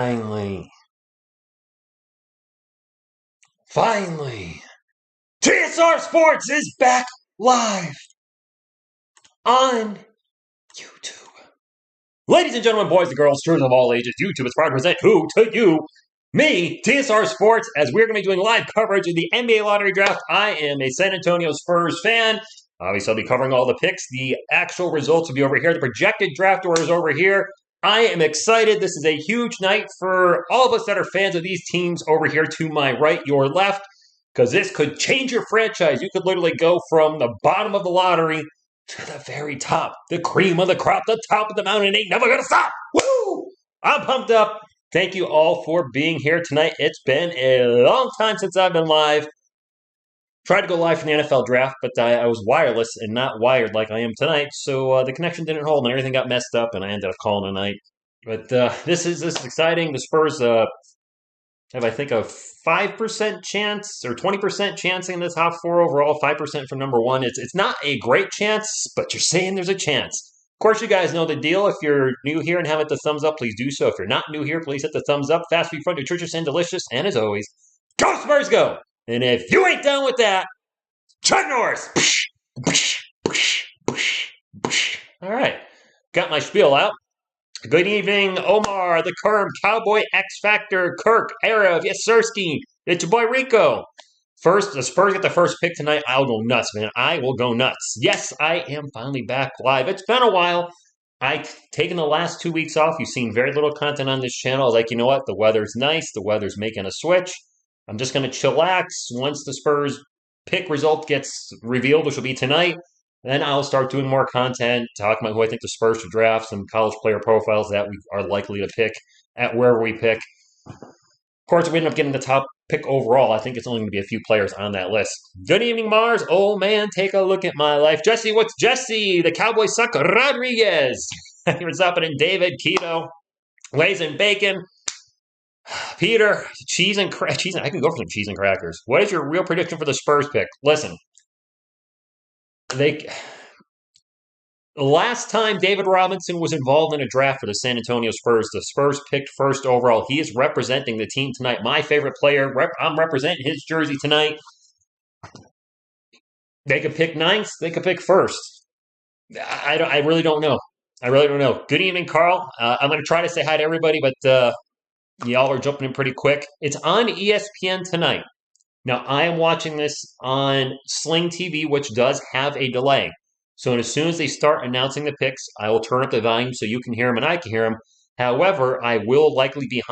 Finally, TSR Sports is back live on YouTube. Ladies and gentlemen, boys and girls, children of all ages, YouTube is proud to present who to you? Me, TSR Sports, as we're going to be doing live coverage of the NBA Lottery Draft. I am a San Antonio Spurs fan. Obviously, I'll be covering all the picks. The actual results will be over here. The projected draft order is over here. I am excited. This is a huge night for all of us that are fans of these teams over here to my right, your left, because this could change your franchise. You could literally go from the bottom of the lottery to the very top, the cream of the crop, the top of the mountain ain't never gonna stop. Woo! I'm pumped up. Thank you all for being here tonight. It's been a long time since I've been live. Tried to go live from the NFL draft, but I was wireless and not wired like I am tonight, so the connection didn't hold and everything got messed up, and I ended up calling a night. But this is exciting. The Spurs have, I think, a 5% chance or 20% chance in the top four overall, 5% for number one. It's not a great chance, but you're saying there's a chance. Of course, you guys know the deal. If you're new here and haven't hit the thumbs up, please do so. If you're not new here, please hit the thumbs up. Fast, food, fun, nutritious, and delicious. And as always, go Spurs, go! And if you ain't down with that, Chuck Norris! All right, got my spiel out. Good evening, Omar, the Kerm, Cowboy X Factor, Kirk, Arab, yes, Sirski. It's your boy Rico. First, the Spurs get the first pick tonight. I'll go nuts, man. I will go nuts. Yes, I am finally back live. It's been a while. I've taken the last 2 weeks off. You've seen very little content on this channel. I was like, you know what? The weather's nice. The weather's making a switch. I'm just going to chillax. Once the Spurs pick result gets revealed, which will be tonight, then I'll start doing more content, talking about who I think the Spurs should draft, some college player profiles that we are likely to pick at wherever we pick. Of course, if we end up getting the top pick overall, I think it's only going to be a few players on that list. Good evening, Mars. Oh, man, take a look at my life. Jesse, what's Jesse? The Cowboys suck. Rodriguez. What's happening? David, Keto, Lays and Bacon. Peter, cheese and I can go for some cheese and crackers. What is your real prediction for the Spurs pick? Listen, the last time David Robinson was involved in a draft for the San Antonio Spurs, the Spurs picked first overall. He is representing the team tonight. My favorite player. I'm representing his jersey tonight. They could pick ninth. They could pick first. I really don't know. I really don't know. Good evening, Carl. I'm going to try to say hi to everybody, but y'all are jumping in pretty quick. It's on ESPN tonight. Now, I am watching this on Sling TV, which does have a delay. So as soon as they start announcing the picks, I will turn up the volume so you can hear them and I can hear them. However, I will likely be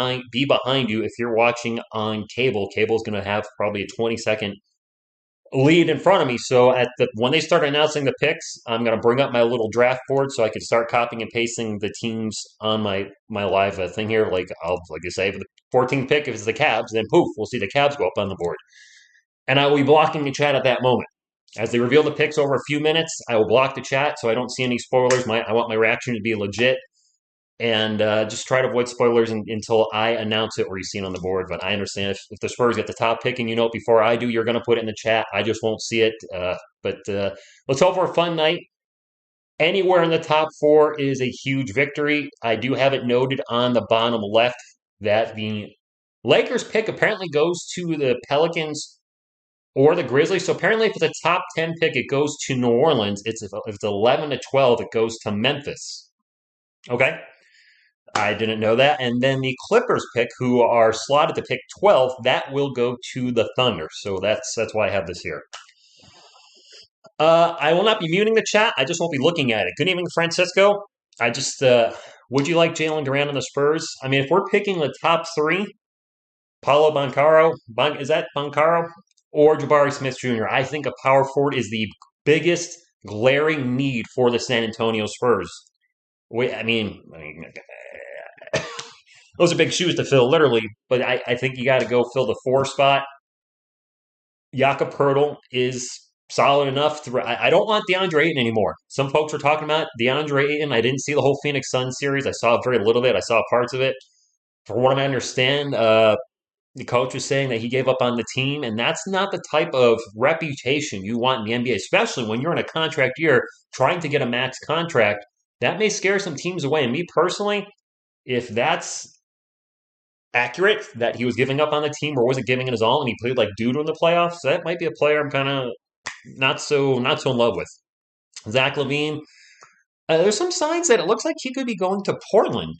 behind you if you're watching on cable. Cable is going to have probably a 20-second lead in front of me. So when they start announcing the picks, I'm going to bring up my little draft board so I can start copying and pasting the teams on my live thing here. Like I say, for the 14th pick, if it's the Cavs, then poof, we'll see the Cavs go up on the board. And I will be blocking the chat at that moment. As they reveal the picks over a few minutes, I will block the chat so I don't see any spoilers. I want my reaction to be legit. And just try to avoid spoilers until I announce it or you see it on the board. But I understand if the Spurs get the top pick and you know it before I do, you're going to put it in the chat. I just won't see it. But let's hope for a fun night. Anywhere in the top four is a huge victory. I do have it noted on the bottom left that the Lakers pick apparently goes to the Pelicans or the Grizzlies. So apparently if it's a top 10 pick, it goes to New Orleans. If it's 11 to 12, it goes to Memphis. Okay? I didn't know that. And then the Clippers pick, who are slotted to pick 12, that will go to the Thunder. So that's why I have this here. I will not be muting the chat. I just won't be looking at it. Good evening, Francisco. Would you like Jalen Duran on the Spurs? I mean, if we're picking the top three, Paulo Banchero, is that Banchero? Or Jabari Smith Jr.? I think a power forward is the biggest glaring need for the San Antonio Spurs. Those are big shoes to fill, literally. But I think you got to go fill the 4 spot. Jakob Poeltl is solid enough. I don't want DeAndre Ayton anymore. Some folks are talking about DeAndre Ayton. I didn't see the whole Phoenix Suns series. I saw very little of it. I saw parts of it. From what I understand, the coach was saying that he gave up on the team, and that's not the type of reputation you want in the NBA, especially when you're in a contract year trying to get a max contract. That may scare some teams away. And me personally, if that's accurate that he was giving up on the team or wasn't giving it his all, and he played like doo-doo in the playoffs. That might be a player I'm kind of not so in love with. Zach LaVine. There's some signs that it looks like he could be going to Portland.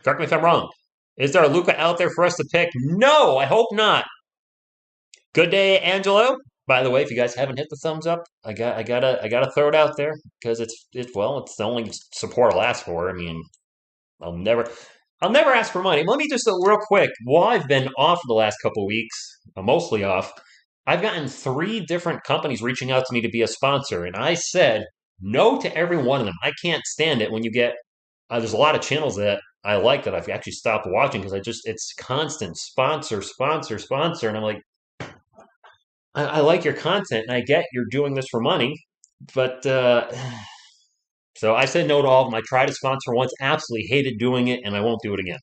Correct me if I'm wrong. Is there a Luka out there for us to pick? No, I hope not. Good day, Angelo. By the way, if you guys haven't hit the thumbs up, I gotta throw it out there because it's the only support I'll ask for. I mean, I'll never I'll never ask for money. Let me just real quick. While I've been off the last couple weeks, mostly off, I've gotten 3 different companies reaching out to me to be a sponsor, and I said no to every one of them. I can't stand it when you get. There's a lot of channels that I like that I've actually stopped watching because it's constant sponsor, sponsor, sponsor, and I'm like, I like your content, and I get you're doing this for money, but so I said no to all of them. I tried to sponsor once, absolutely hated doing it, and I won't do it again.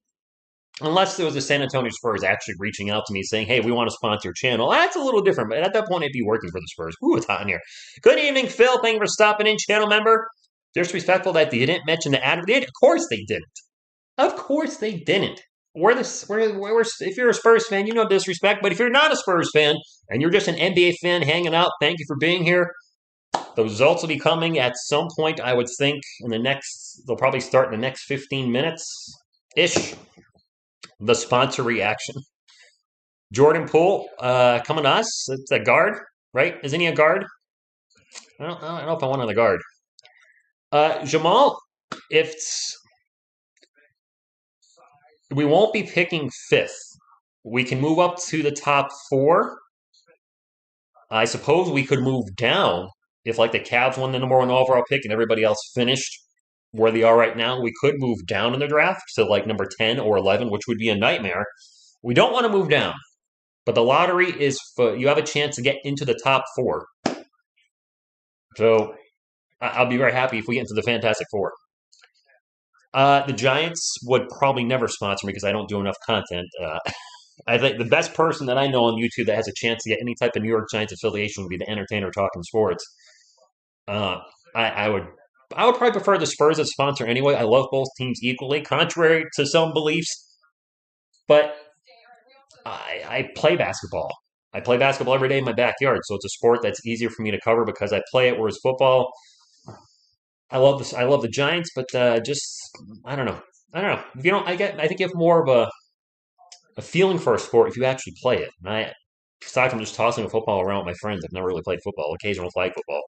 Unless there was the San Antonio Spurs actually reaching out to me saying, hey, we want to sponsor your channel. That's a little different, but at that point, I'd be working for the Spurs. Ooh, it's hot in here. Good evening, Phil. Thank you for stopping in, channel member. Disrespectful that they didn't mention the ad. Of course they didn't. Of course they didn't. If you're a Spurs fan, you know disrespect. But if you're not a Spurs fan and you're just an NBA fan hanging out, thank you for being here. The results will be coming at some point, I would think, they'll probably start in the next 15 minutes-ish. The sponsor reaction. Jordan Poole coming to us. It's a guard, right? Isn't he a guard? I don't know if I want on the guard. Jamal, if we won't be picking 5th, we can move up to the top 4. I suppose we could move down if, like, the Cavs won the number 1 overall pick and everybody else finished where they are right now. We could move down in the draft to, like, number 10 or 11, which would be a nightmare. We don't want to move down, but the lottery is you have a chance to get into the top 4. So I'll be very happy if we get into the Fantastic Four. The Giants would probably never sponsor me because I don't do enough content. I think the best person that I know on YouTube that has a chance to get any type of New York Giants affiliation would be the Entertainer Talking Sports. I would probably prefer the Spurs as a sponsor anyway. I love both teams equally, contrary to some beliefs. But I play basketball. I play basketball every day in my backyard, so it's a sport that's easier for me to cover because I play it. Whereas football, I love this. I love the Giants, but I don't know. If you don't, I think you have more of a feeling for a sport if you actually play it. And aside from just tossing a football around with my friends, I've never really played football. Occasional flag football.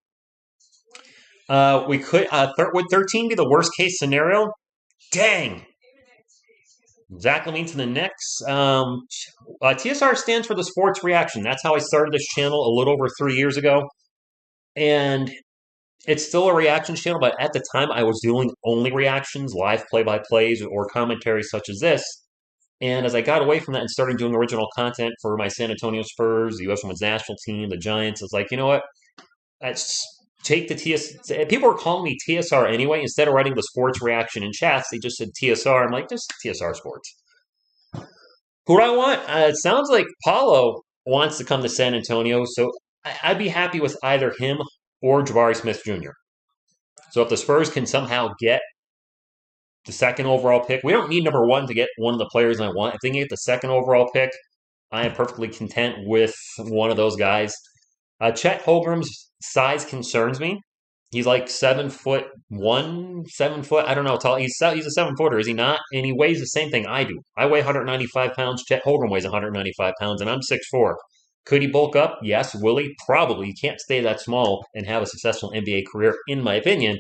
We could would 13 be the worst case scenario? Dang. Zach LaVine to the Knicks. TSR stands for the sports reaction. That's how I started this channel a little over 3 years ago. And it's still a reaction channel, but at the time I was doing only reactions, live play-by-plays, or commentaries such as this. And as I got away from that and started doing original content for my San Antonio Spurs, the U.S. Women's National Team, the Giants, it's like, you know what? Let's take the TSR. People were calling me TSR anyway. Instead of writing the sports reaction in chats, they just said TSR. I'm like, just TSR Sports. Who do I want? It sounds like Paulo wants to come to San Antonio, so I'd be happy with either him or Jabari Smith Jr. So if the Spurs can somehow get the 2nd overall pick, we don't need number 1 to get one of the players I want. If they can get the 2nd overall pick, I am perfectly content with one of those guys. Chet Holmgren's size concerns me. He's like 7'1", 7 foot. I don't know tall. He's a 7-footer, is he not? And he weighs the same thing I do. I weigh 195 pounds. Chet Holmgren weighs 195 pounds, and I'm 6'4". Could he bulk up? Yes. Will he? Probably. You can't stay that small and have a successful NBA career, in my opinion.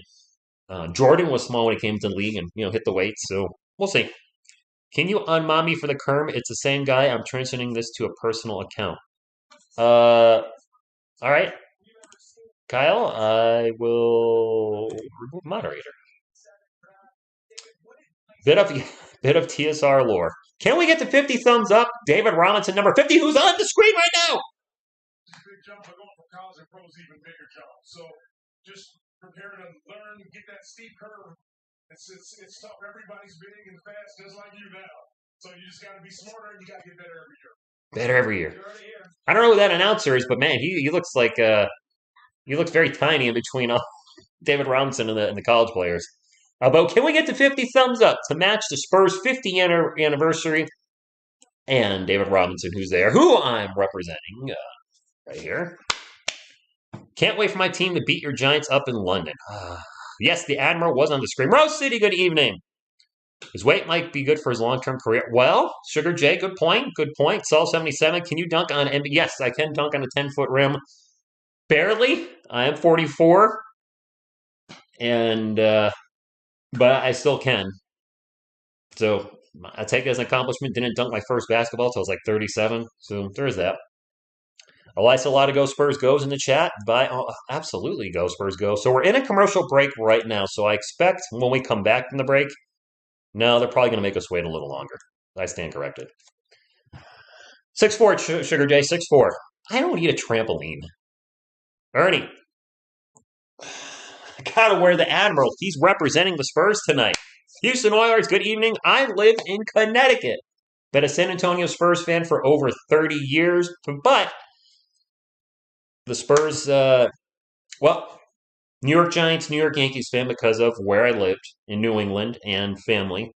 Jordan was small when he came to the league and hit the weights, so we'll see. Can you unmom me for the Kerm? It's the same guy. I'm transitioning this to a personal account. All right. Kyle, I will remove moderator. Bit of TSR lore. Can we get to 50 thumbs up? David Robinson, number 50, who's on the screen right now. Big jump for going from college and pros, even bigger jump. So just prepare to learn, get that steep curve. It's tough. Everybody's big and fast, just like you now. So you just got to be smarter, and you got to get better every year. Better every year. I don't know who that announcer is, but man, he looks like he looks very tiny in between David Robinson and the college players. about can we get to 50 thumbs up to match the Spurs 50th anniversary? And David Robinson, who's there, who I'm representing right here. Can't wait for my team to beat your Giants up in London. Yes, the Admiral was on the screen. Rose City, good evening. His weight might be good for his long-term career. Well, Sugar J, good point. Good point. Sol 77, can you dunk on NBA? Yes, I can dunk on a 10-foot rim. Barely. I am 44. And but I still can. So I take it as an accomplishment. Didn't dunk my first basketball until I was like 37. So there's that. Elisa Lotta Go Spurs goes in the chat. Absolutely go Spurs go. So we're in a commercial break right now. So I expect when we come back from the break, no, they're probably going to make us wait a little longer. I stand corrected. 6'4", Sugar J, 6'4". I don't need a trampoline. Ernie. I gotta wear the Admiral. He's representing the Spurs tonight. Houston Oilers, good evening. I live in Connecticut. Been a San Antonio Spurs fan for over 30 years. But the Spurs, New York Giants, New York Yankees fan because of where I lived in New England and family.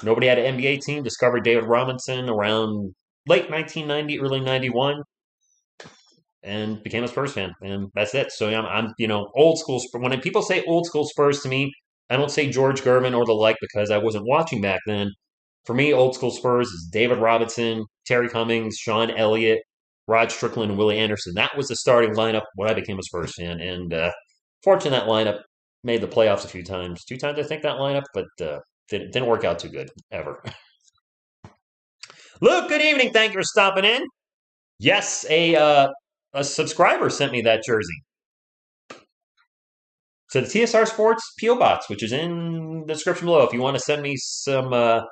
Nobody had an NBA team. Discovered David Robinson around late 1990, early 91. And became a Spurs fan, and that's it. So I'm old school. When people say old school Spurs to me, I don't say George Gervin or the like because I wasn't watching back then. For me, old school Spurs is David Robinson, Terry Cummings, Sean Elliott, Rod Strickland, and Willie Anderson. That was the starting lineup when I became a Spurs fan, and fortunately, that lineup made the playoffs a few times. 2 times, I think, that lineup, but didn't work out too good ever. Luke, good evening. Thank you for stopping in. Yes, a subscriber sent me that jersey. So the TSR Sports P.O. Box, which is in the description below, if you want to send me some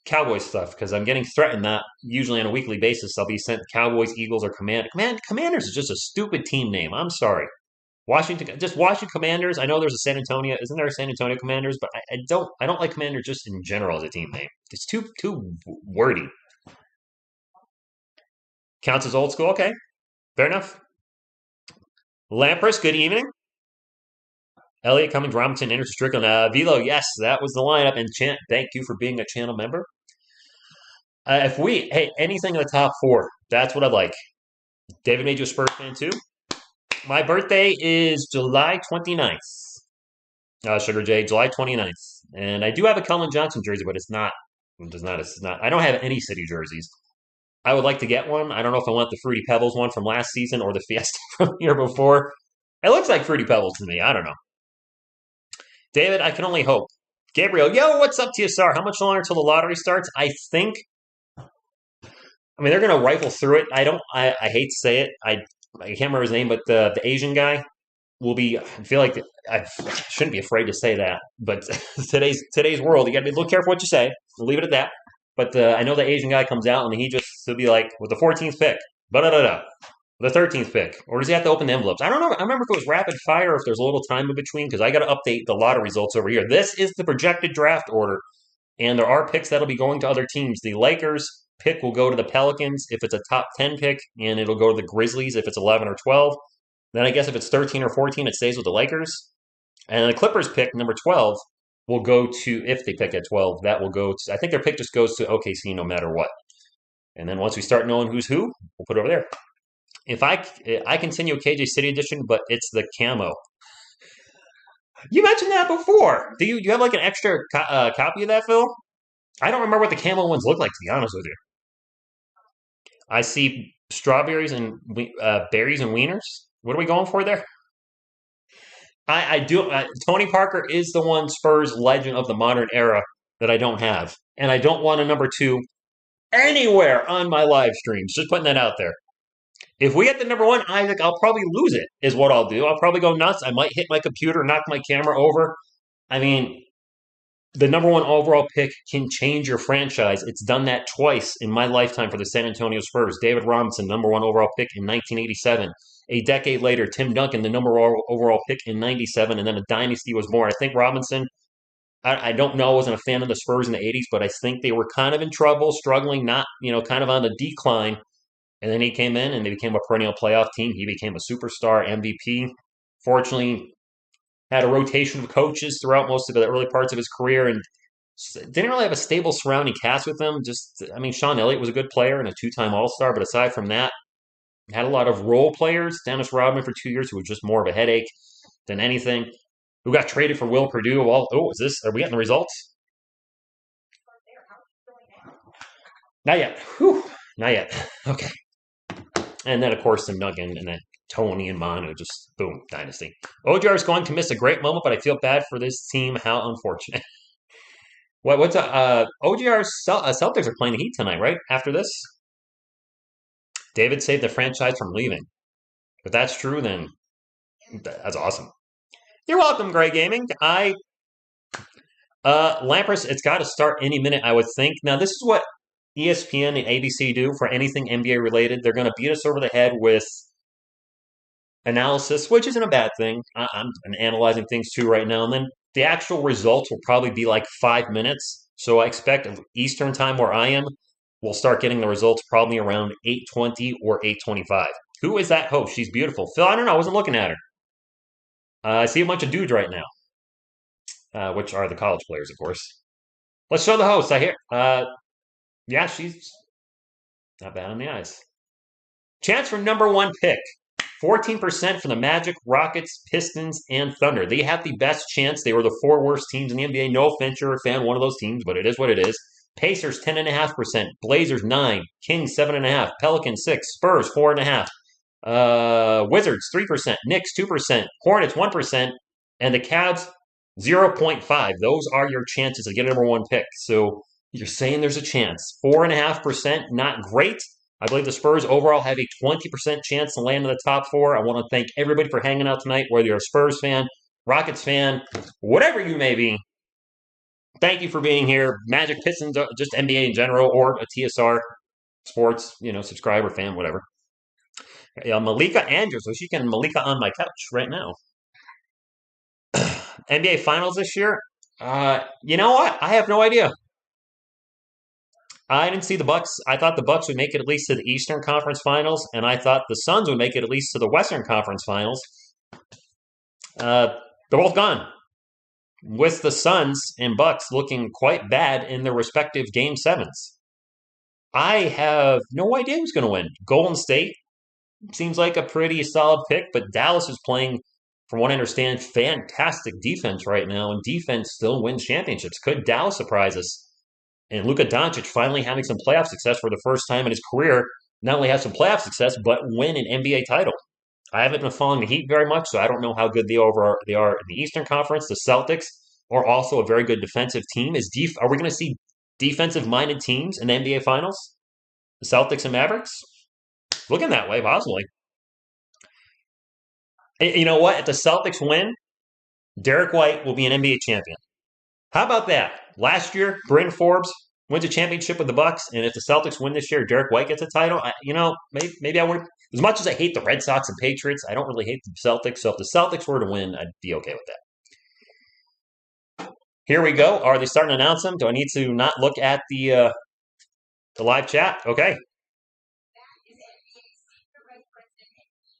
Cowboys stuff, because I'm getting threatened that usually on a weekly basis I'll be sent Cowboys, Eagles, or Commanders. Commanders is just a stupid team name. I'm sorry. Washington Commanders. I know there's a San Antonio. Isn't there a San Antonio Commanders? But I don't like Commanders just in general as a team name. It's too wordy. Counts as old school. Okay, fair enough. Lampras, good evening. Elliott, Cummings, Robinson, Anderson, Strickland, Velo. Yes, that was the lineup. And Chant, thank you for being a channel member. Anything in the top 4, that's what I like. David made you a Spurs fan too. My birthday is July 29th. Sugar J, July 29th. And I do have a Cullen Johnson jersey, but it's not. I don't have any city jerseys. I would like to get one. I don't know if I want the Fruity Pebbles one from last season or the Fiesta from the year before. It looks like Fruity Pebbles to me. I don't know. David, I can only hope. Gabriel, yo, what's up, TSR? How much longer until the lottery starts? I think. They're going to rifle through it. I hate to say it. I can't remember his name, but the Asian guy will be. I feel like I shouldn't be afraid to say that, but today's world, you got to be a little careful what you say. We'll leave it at that. But I know the Asian guy comes out and he'll be like, with the 14th pick, the 13th pick, or does he have to open the envelopes? I don't know. I remember if it was rapid fire or if there's a little time in between because I got to update the lottery results over here. This is the projected draft order, and there are picks that'll be going to other teams. The Lakers pick will go to the Pelicans if it's a top 10 pick, and it'll go to the Grizzlies if it's 11 or 12. Then I guess if it's 13 or 14, it stays with the Lakers. And the Clippers pick, number 12, will go to, if they pick at 12, that will go to, I think their pick just goes to OKC no matter what. And then once we start knowing who's who, we'll put it over there. If I continue KJ City Edition, but it's the camo. You mentioned that before. Do you have like an extra copy of that, Phil? I don't remember what the camo ones look like, to be honest with you. I see strawberries and berries and wieners. What are we going for there? I do. Tony Parker is the one Spurs legend of the modern era that I don't have, and I don't want a number 2 anywhere on my live streams. Just putting that out there. If we get the number 1, Isaac, I'll probably lose it, is what I'll do. I'll probably go nuts. I might hit my computer, knock my camera over. The number 1 overall pick can change your franchise. It's done that twice in my lifetime for the San Antonio Spurs. David Robinson, number 1 overall pick in 1987. A decade later, Tim Duncan, the number 1 overall pick in 97, and then a dynasty was born. I think Robinson, I don't know, I wasn't a fan of the Spurs in the 80s, but I think they were kind of in trouble, struggling, not, kind of on the decline. And then he came in and they became a perennial playoff team. He became a superstar MVP. Fortunately, Had a rotation of coaches throughout most of the early parts of his career, and didn't really have a stable surrounding cast with him. I mean, Sean Elliott was a good player and a two-time All-Star, but aside from that, had a lot of role players. Dennis Rodman for 2 years, who was just more of a headache than anything. Who got traded for Will Perdue? Well, is this? Are we getting the results? Not yet. Whew, not yet. Okay. And then, of course, the Nuggin and then Tony and Manu, just boom, dynasty. OJR is going to miss a great moment, but I feel bad for this team. How unfortunate. What's OGR Celtics are playing the Heat tonight, right? After this, David saved the franchise from leaving. If that's true, then that's awesome. You're welcome, Gray Gaming. Lampers, it's got to start any minute, I would think. Now, this is what ESPN and ABC do for anything NBA related. They're going to beat us over the head with analysis, which isn't a bad thing. I'm analyzing things too right now. And then the actual results will probably be like 5 minutes. So I expect Eastern time where I am, we'll start getting the results probably around 8:20 or 8:25. Who is that host? She's beautiful. Phil, I don't know. I wasn't looking at her. I see a bunch of dudes right now, which are the college players, of course. Let's show the host. I hear. Yeah, she's not bad on the eyes. Chance for number one pick. 14% for the Magic, Rockets, Pistons, and Thunder. They have the best chance. They were the four worst teams in the NBA. No offense, you're a fan of one of those teams, but it is what it is. Pacers, 10.5%. Blazers, 9%. Kings, 7.5%. Pelicans, 6%. Spurs, 4.5%. Wizards, 3%. Knicks, 2%. Hornets, 1%. And the Cavs, 0.5%. Those are your chances to get a number one pick. So you're saying there's a chance. 4.5%, not great. I believe the Spurs overall have a 20% chance to land in the top four. I want to thank everybody for hanging out tonight, whether you're a Spurs fan, Rockets fan, whatever you may be. Thank you for being here. Magic, Pistons, just NBA in general, or a TSR Sports, subscriber, fan, whatever. Malika Andrews, so she can Malika on my couch right now. NBA Finals this year? You know what? I have no idea. I didn't see the Bucks. I thought the Bucks would make it at least to the Eastern Conference Finals, and I thought the Suns would make it at least to the Western Conference Finals. They're both gone, with the Suns and Bucks looking quite bad in their respective Game 7s. I have no idea who's going to win. Golden State seems like a pretty solid pick, but Dallas is playing, from what I understand, fantastic defense right now, and defense still wins championships. Could Dallas surprise us? And Luka Doncic finally having some playoff success for the first time in his career, not only have some playoff success, but win an NBA title. I haven't been following the Heat very much, so I don't know how good they are in the Eastern Conference. The Celtics are also a very good defensive team. Are we going to see defensive-minded teams in the NBA Finals? The Celtics and Mavericks? Looking that way, possibly. You know what? If the Celtics win, Derek White will be an NBA champion. How about that? Last year, Bryn Forbes wins a championship with the Bucks, and if the Celtics win this year, Derek White gets a title. Maybe I would. As much as I hate the Red Sox and Patriots, I don't really hate the Celtics. So if the Celtics were to win, I'd be okay with that. Here we go. Are they starting to announce them? Do I need to not look at the live chat? Okay.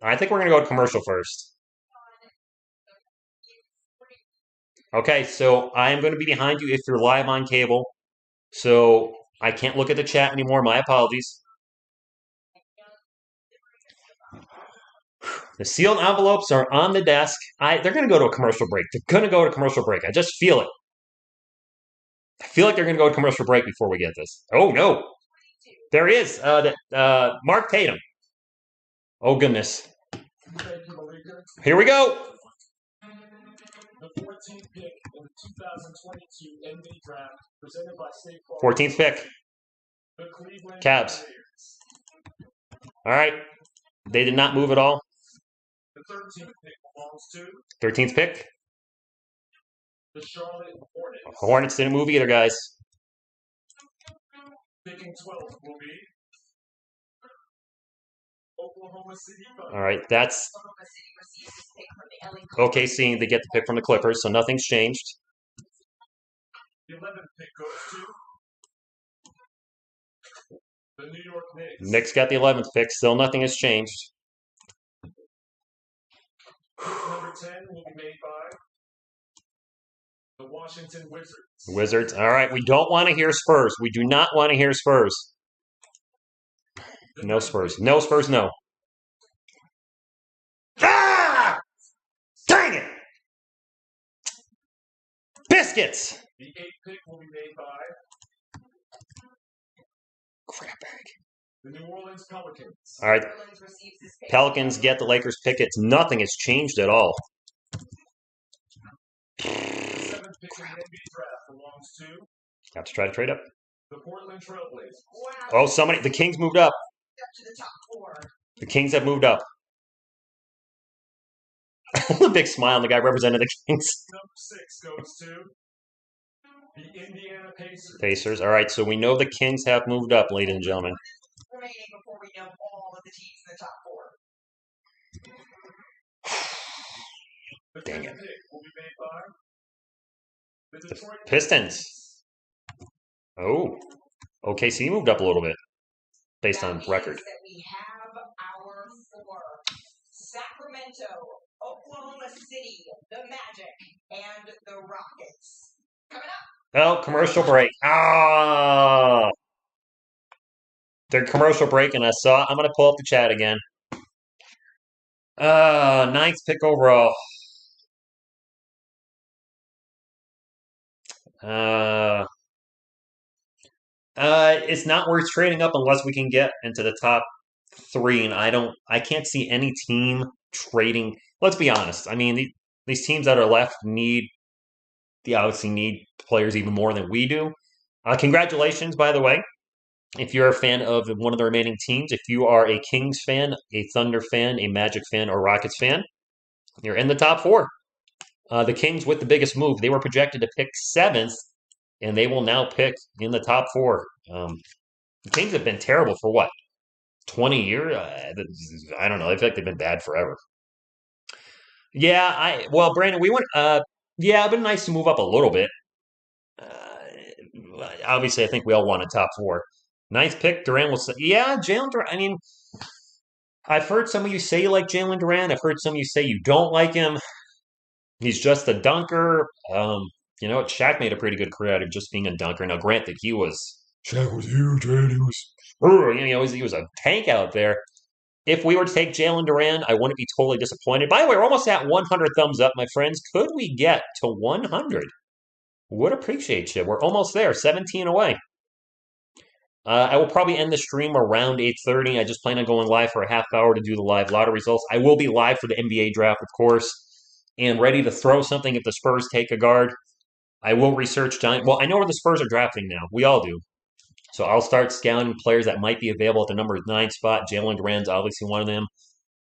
I think we're going to go to commercial first. Okay, so I am going to be behind you if you're live on cable. So I can't look at the chat anymore. My apologies. The sealed envelopes are on the desk. They're going to go to a commercial break. They're going to go to commercial break. I just feel it. I feel like they're going to go to commercial break before we get this. Oh, no. There is. Mark Tatum. Oh, goodness. Here we go. The 14th pick in the 2022 NBA Draft, presented by State Farm. 14th pick. The Cleveland Cavs. All right. They did not move at all. The 13th pick belongs to. 13th pick. The Charlotte Hornets. Hornets didn't move either, guys. Picking 12th will be Oklahoma City Thunder. All right, that's OKC. They get the pick from the Clippers, so nothing's changed. The 11th pick goes to the New York Knicks. Knicks got the 11th pick. Still nothing has changed. Number 10 will be made by Wizards. All right, we don't want to hear Spurs. We do not want to hear Spurs. No Spurs. No Spurs, no. Ah! Dang it! Biscuits! The 8th pick will be made by crap bag. The New Orleans Pelicans. All right. Pelicans get the Lakers pick. Nothing has changed at all. The 7th pick in the NBA draft belongs to. Have to try to trade up. The Portland Trailblazers. Wow. Oh, the Kings moved up. To the top 4. The Kings have moved up. A big smile on the guy representing the Kings. Number 6 goes to the Indiana Pacers. Pacers. All right, so we know the Kings have moved up, ladies and gentlemen. Remaining before we know all of the teams in the top 4. Dang it. Will be made by the Pistons. Oh, OKC moved up a little bit based on record. That we have our 4. Sacramento, Oklahoma City, the Magic, and the Rockets. Coming up. Oh, commercial break. Ah! They're commercial break, and I'm going to pull up the chat again. 9th pick overall. It's not worth trading up unless we can get into the top 3, and I can't see any team trading. Let's be honest. I mean, these teams that are left obviously need players even more than we do. Congratulations, by the way, if you're a fan of one of the remaining teams. If you are a Kings fan, a Thunder fan, a Magic fan, or Rockets fan, you're in the top 4. The Kings with the biggest move. They were projected to pick 7th, and they will now pick in the top 4. The Kings have been terrible for what? 20 years? I don't know. I feel like they've been bad forever. Yeah, Brandon, we went. Yeah, it'd been nice to move up a little bit. Obviously, I think we all wanted top 4. 9th pick, Durant will say, yeah, Jalen Durant. I mean, I've heard some of you say you like Jalen Durant. I've heard some of you say you don't like him. He's just a dunker. You know, Shaq made a pretty good career out of just being a dunker. Now, granted, Shaq was huge, and he was a tank out there. If we were to take Jalen Durant, I wouldn't be totally disappointed. By the way, we're almost at 100 thumbs up, my friends. Could we get to 100? Would appreciate you. We're almost there, 17 away. I will probably end the stream around 8:30. I just plan on going live for a half hour to do the live lottery results. I will be live for the NBA draft, of course, and ready to throw something if the Spurs take a guard. I will research Giant. Well, I know where the Spurs are drafting now. We all do. So I'll start scouting players that might be available at the number 9 spot. Jalen Durant's obviously one of them.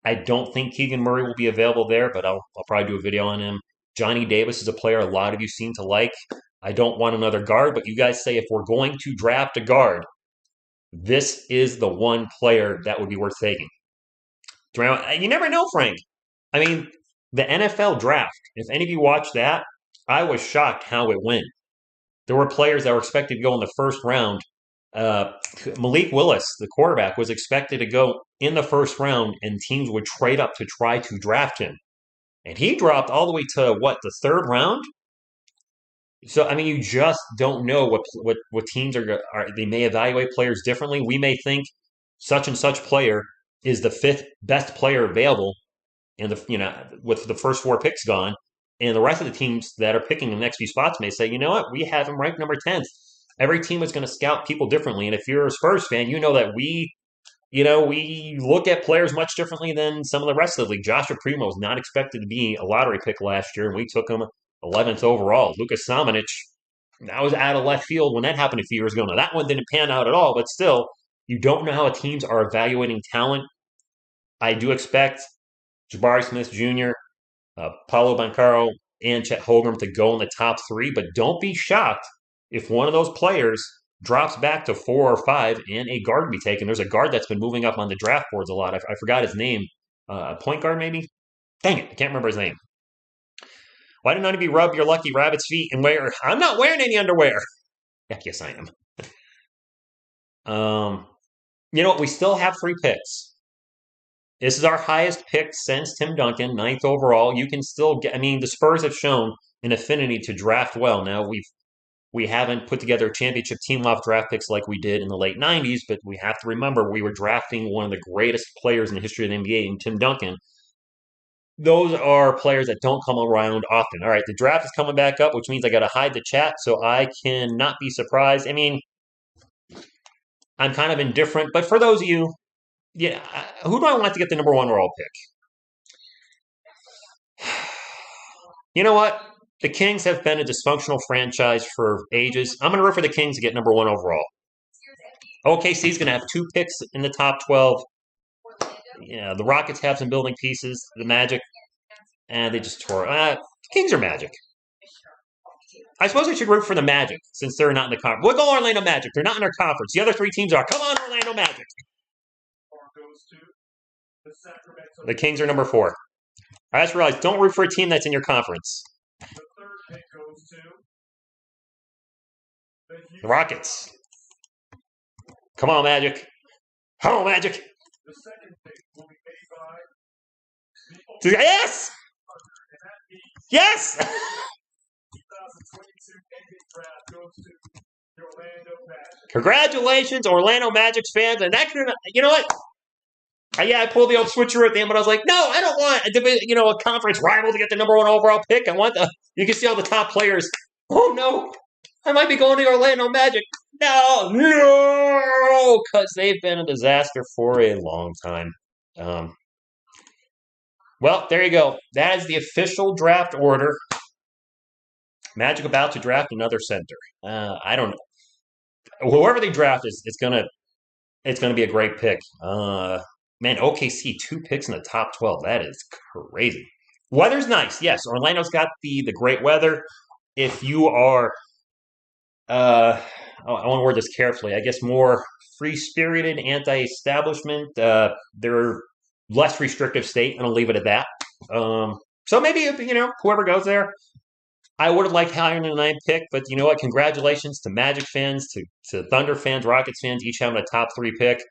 I don't think Keegan Murray will be available there, but I'll probably do a video on him. Johnny Davis is a player a lot of you seem to like. I don't want another guard, but you guys say if we're going to draft a guard, this is the one player that would be worth taking. You never know, Frank. I mean, the NFL draft, if any of you watched that, I was shocked how it went. There were players that were expected to go in the first round. Malik Willis, the quarterback, was expected to go in the first round, and teams would trade up to try to draft him. And he dropped all the way to, the 3rd round? So, I mean, you just don't know what teams are. They may evaluate players differently. We may think such and such player is the 5th best player available, and with the first 4 picks gone, and the rest of the teams that are picking the next few spots may say, you know what, we have him ranked number 10th. Every team is going to scout people differently, and if you're a Spurs fan, you know that we look at players much differently than some of the rest of the league. Joshua Primo was not expected to be a lottery pick last year, and we took him 11th overall. Lukas Samanic, that was out of left field when that happened a few years ago. Now, that one didn't pan out at all, but still, you don't know how teams are evaluating talent. I do expect Jabari Smith Jr., Paulo Banchero, and Chet Holmgren to go in the top 3, but don't be shocked if one of those players drops back to 4 or 5 and a guard be taken. There's a guard that's been moving up on the draft boards a lot. I forgot his name. Point guard, maybe? Dang it, I can't remember his name. Why did none of you rub your lucky rabbit's feet and wear? I'm not wearing any underwear. Yes, I am. You know what? We still have 3 picks. This is our highest pick since Tim Duncan, 9th overall. You can still get. I mean, the Spurs have shown an affinity to draft well. Now we haven't put together a championship team off draft picks like we did in the late 90s, but we have to remember we were drafting one of the greatest players in the history of the NBA, in Tim Duncan. Those are players that don't come around often. All right, the draft is coming back up, which means I got to hide the chat so I can not be surprised. I mean, I'm kind of indifferent, but for those of you, yeah, who do I want to get the number one overall pick? You know what? The Kings have been a dysfunctional franchise for ages. I'm going to root for the Kings to get number one overall. OKC's going to have 2 picks in the top 12. Yeah, the Rockets have some building pieces. The Magic, they just tore. Kings are Magic. I suppose I should root for the Magic since they're not in the conference. We'll go Orlando Magic. They're not in our conference. The other 3 teams are. Come on, Orlando Magic. The Kings are number 4. I just realized, don't root for a team that's in your conference. The Rockets. Come on, Magic. Come on, Magic. Yes! Yes! Congratulations, Orlando Magic fans. And that could, you know what? I pulled the old switcheroo at the end, but I was like, no, I don't want a conference rival to get the number 1 overall pick. I want you can see all the top players. Oh, no. I might be going to Orlando Magic. No, because they've been a disaster for a long time. Well, there you go. That is the official draft order. Magic about to draft another center. I don't know. Whoever they draft it's gonna be a great pick. Man, OKC 2 picks in the top 12. That is crazy. Weather's nice. Yes, Orlando's got the great weather. If you are, I want to word this carefully. I guess more free-spirited, anti-establishment. They're less restrictive state. I'm gonna leave it at that. So maybe whoever goes there. I would have liked higher than the 9th pick, but you know what? Congratulations to Magic fans, to Thunder fans, Rockets fans, each having a top 3 pick.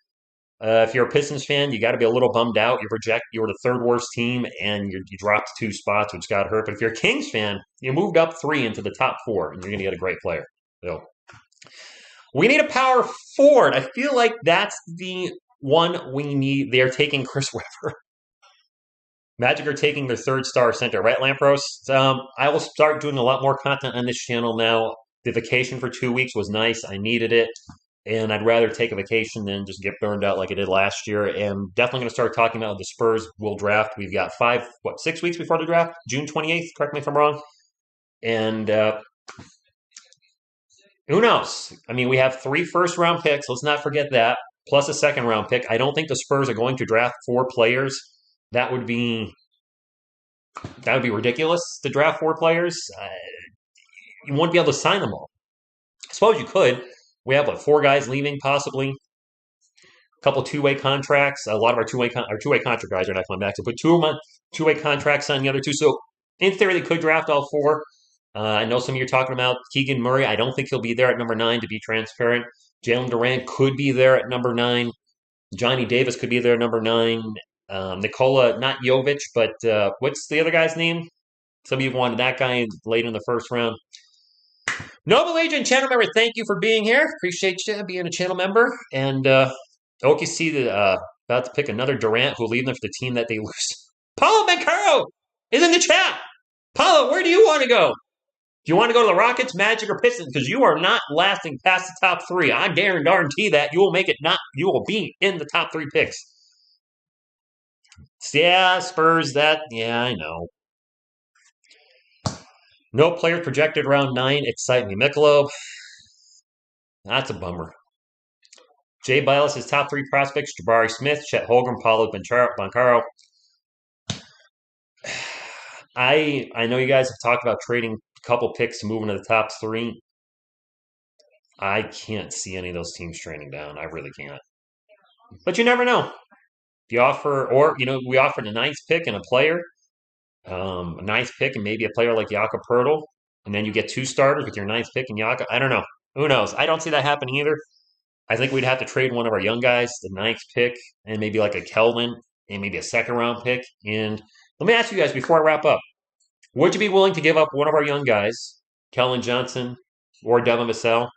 If you're a Pistons fan, you got to be a little bummed out. You were the 3rd worst team, and you dropped 2 spots, which got hurt. But if you're a Kings fan, you moved up 3 into the top 4, and you're going to get a great player. So we need a power forward. I feel like that's the one we need. They're taking Chris Webber. Magic are taking their 3rd star center, right, Lampros? I will start doing a lot more content on this channel now. The vacation for 2 weeks was nice. I needed it. And I'd rather take a vacation than just get burned out like I did last year. And definitely going to start talking about the Spurs will draft. We've got 6 weeks before the draft? June 28th, correct me if I'm wrong. And who knows? I mean, we have 3 first-round picks. Let's not forget that, plus a second-round pick. I don't think the Spurs are going to draft 4 players. That would be ridiculous to draft 4 players. You won't be able to sign them all. I suppose you could. We have 4 guys leaving, possibly. A couple 2-way contracts. A lot of our two-way contract guys are not coming back. So put 2-way contracts on the other 2. So in theory, they could draft all 4. I know some of you are talking about Keegan Murray. I don't think he'll be there at number 9, to be transparent. Jalen Durant could be there at number 9. Johnny Davis could be there at number 9. Nikola, not Jovic, but what's the other guy's name? Some of you wanted that guy late in the first round. Noble Agent channel member, thank you for being here. Appreciate you being a channel member. And OKC about to pick another Durant who will leave them for the team that they lose. Paulo Bancaro is in the chat. Paulo, where do you want to go? Do you want to go to the Rockets, Magic, or Pistons? Because you are not lasting past the top 3. I guarantee that you will make it not. You will be in the top 3 picks. Yeah, Spurs. Yeah, I know. No player projected around 9 excite me. Michelob, that's a bummer. Jay Bilas' top 3 prospects: Jabari Smith, Chet Holmgren, Paulo Bancaro. I know you guys have talked about trading a couple picks to move into the top 3. I can't see any of those teams trading down. I really can't. But you never know. If you offer, or we offered a 9th pick and a player. A 9th pick and maybe a player like Jakob Poeltl, and then you get 2 starters with your 9th pick and Jakob. I don't know. Who knows? I don't see that happening either. I think we'd have to trade one of our young guys, the 9th pick, and maybe like a Kelvin, and maybe a 2nd-round pick. And let me ask you guys before I wrap up. Would you be willing to give up one of our young guys, Kellen Johnson or Devin Vassell?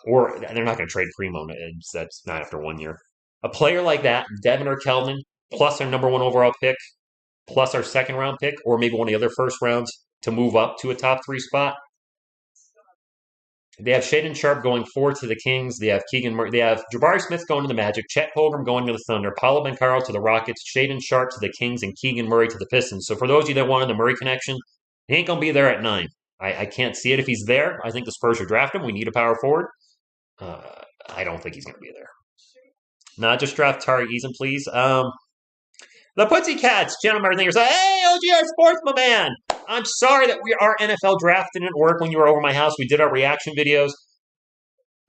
Or they're not going to trade Primo. That's not after 1 year. A player like that, Devin or Kelvin, plus our number one overall pick, plus our second round pick, or maybe one of the other first rounds to move up to a top 3 spot. They have Shaden Sharp going forward to the Kings. They have Keegan Murray. They have Jabari Smith going to the Magic, Chet Holmgren going to the Thunder, Paulo Banchero to the Rockets, Shaden Sharp to the Kings, and Keegan Murray to the Pistons. So for those of you that wanted the Murray connection, he ain't going to be there at 9. I can't see it if he's there. I think the Spurs should draft him. We need a power forward. I don't think he's going to be there. Not just draft Tari Eason, please. The Pussycats, gentlemen, everything. Say, hey, OGR Sports, my man. I'm sorry that our NFL draft didn't work when you were over my house. We did our reaction videos.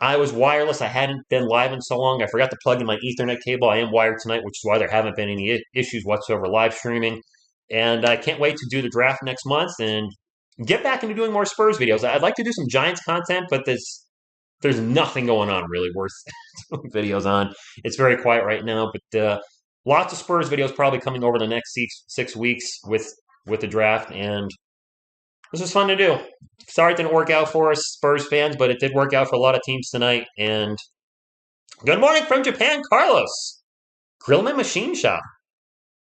I was wireless. I hadn't been live in so long. I forgot to plug in my Ethernet cable. I am wired tonight, which is why there haven't been any issues whatsoever live streaming. And I can't wait to do the draft next month and get back into doing more Spurs videos. I'd like to do some Giants content, but there's nothing going on really worth doing videos on. It's very quiet right now, but lots of Spurs videos probably coming over the next 6 weeks with the draft, and this was fun to do. Sorry it didn't work out for us Spurs fans, but it did work out for a lot of teams tonight. And good morning from Japan, Carlos. Grillman Machine Shop.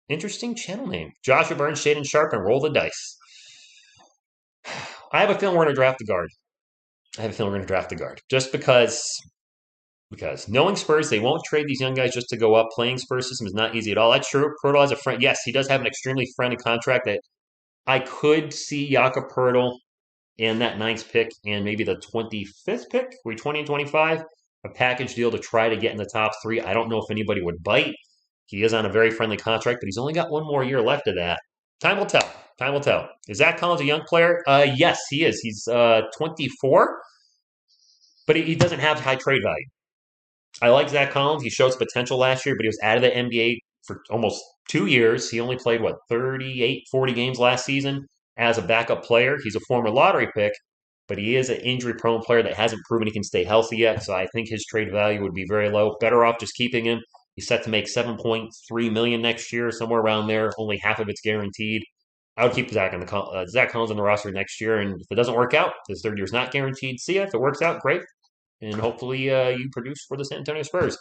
Interesting channel name. Joshua Burns, Shaden Sharp, and Roll the Dice. I have a feeling we're going to draft the guard. Just because knowing Spurs, they won't trade these young guys just to go up. Playing Spurs system is not easy at all. That's true. Pirtle has a friend. Yes, he does have an extremely friendly contract that I could see Jakob Pirtle and that 9th pick and maybe the 25th pick, we 20 and 25, a package deal to try to get in the top 3. I don't know if anybody would bite. He is on a very friendly contract, but he's only got 1 more year left of that. Time will tell. Time will tell. Is Zach Collins a young player? Yes, he is. He's 24, but he doesn't have high trade value. I like Zach Collins. He showed some potential last year, but he was out of the NBA for almost 2 years. He only played, 38, 40 games last season as a backup player. He's a former lottery pick, but he is an injury-prone player that hasn't proven he can stay healthy yet, so I think his trade value would be very low. Better off just keeping him. He's set to make $7.3 million next year, somewhere around there. Only half of it's guaranteed. I would keep Zach Collins on the roster next year, and if it doesn't work out, his 3rd year is not guaranteed. See ya. If it works out, great. And hopefully you produce for the San Antonio Spurs.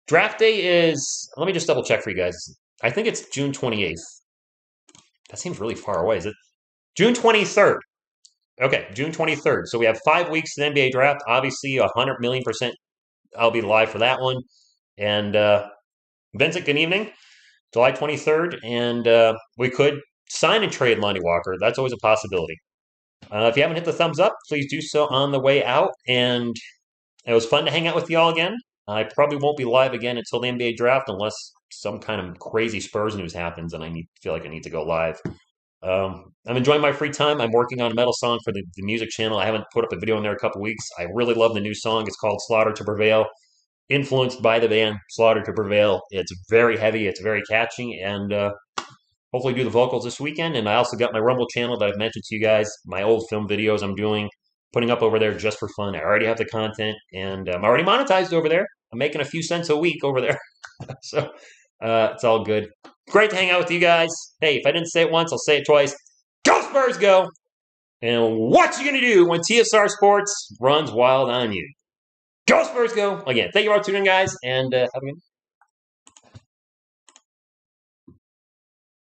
Draft day is, let me just double check for you guys. I think it's June 28th. That seems really far away. Is it June 23rd? Okay, June 23rd. So we have 5 weeks to the NBA draft. Obviously, 100,000,000% I'll be live for that one. And Vincent, good evening. July 23rd. And we could sign and trade Lonnie Walker. That's always a possibility. If you haven't hit the thumbs up, please do so on the way out. And it was fun to hang out with y'all again. I probably won't be live again until the NBA draft unless some kind of crazy Spurs news happens and I feel like I need to go live. I'm enjoying my free time. I'm working on a metal song for the music channel. I haven't put up a video in there a couple weeks. I really love the new song. It's called Slaughter to Prevail, influenced by the band Slaughter to Prevail. It's very heavy. It's very catchy. And hopefully do the vocals this weekend. And I also got my Rumble channel that I've mentioned to you guys, my old film videos I'm putting up over there just for fun. I already have the content, and I'm already monetized over there. I'm making a few cents a week over there. So it's all good. Great to hang out with you guys. Hey, if I didn't say it once, I'll say it twice. Go Spurs, go! And what you going to do when TSR Sports runs wild on you? Go Spurs, go! Again, thank you all for tuning in, guys, and have a good